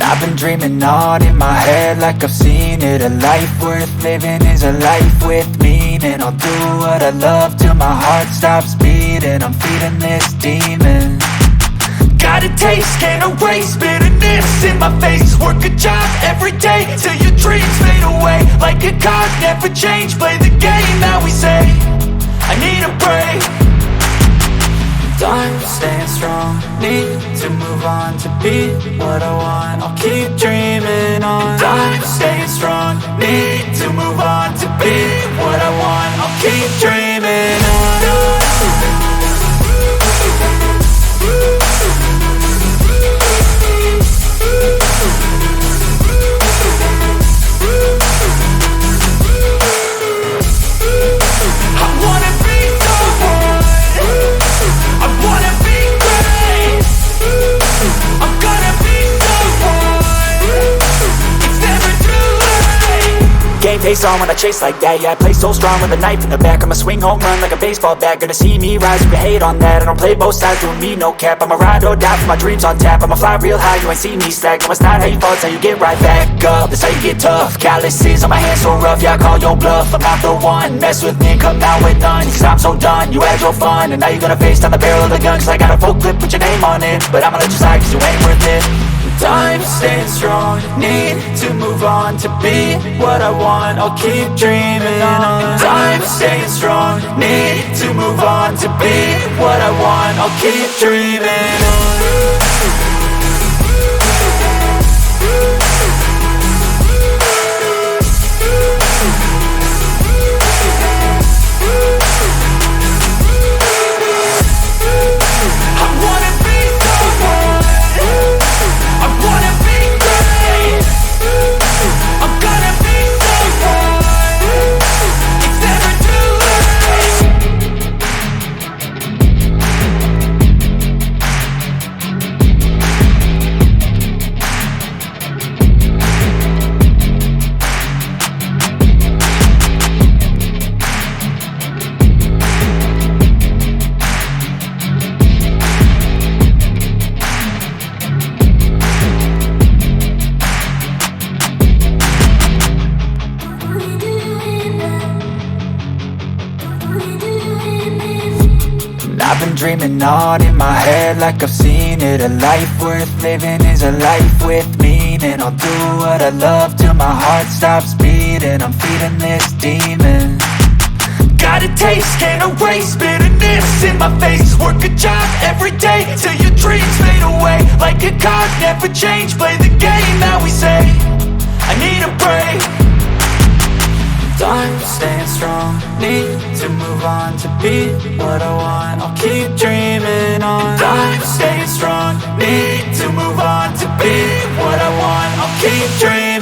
I've been dreaming on in my head like I've seen it. A life worth living is a life with meaning. I'll do what I love till my heart stops beating. I'm feeding this demon. Got a taste, can't erase bitterness in my face. Work a job every day till your dreams fade away. Like a card, never change, play the game that we say. I need a break. Time staying strong, need to move on to be what I want. I'll keep dreaming on. Time staying strong, need to move on to be what I want. I'll keep dreaming on. Game face on when I chase like that. Yeah, I play so strong with a knife in the back. I'ma swing home run like a baseball bat. Gonna see me rise, you can hate on that. I don't play both sides, doing me no cap. I'ma ride or die for my dreams on tap. I'ma fly real high, you ain't see me slack. No, it's not how you fall, it's how you get right back up. That's how you get tough. Calluses on my hands so rough, yeah, I call your bluff. I'm not the one, mess with me, come out with none. Cause I'm so done, you had your fun. And now you're gonna face down the barrel of the gun. Cause I got a full clip, put your name on it. But I'ma let you slide cause you ain't worth it. Time staying strong, need to move on to be what I want. I'll keep dreaming on. Time staying strong, need to move on to be what I want. I'll keep dreaming on. I've been dreaming on in my head like I've seen it. A life worth living is a life with meaning. I'll do what I love till my heart stops beating. I'm feeding this demon. Got a taste, can't erase bitterness in my face. Work a job every day till your dreams fade away. Like a card, never change, play the game that we say. I need a break. Time staying strong, need to move on to be what I want. I'll keep dreaming on. Time staying strong, need to move on to be what I want. I'll keep dreaming.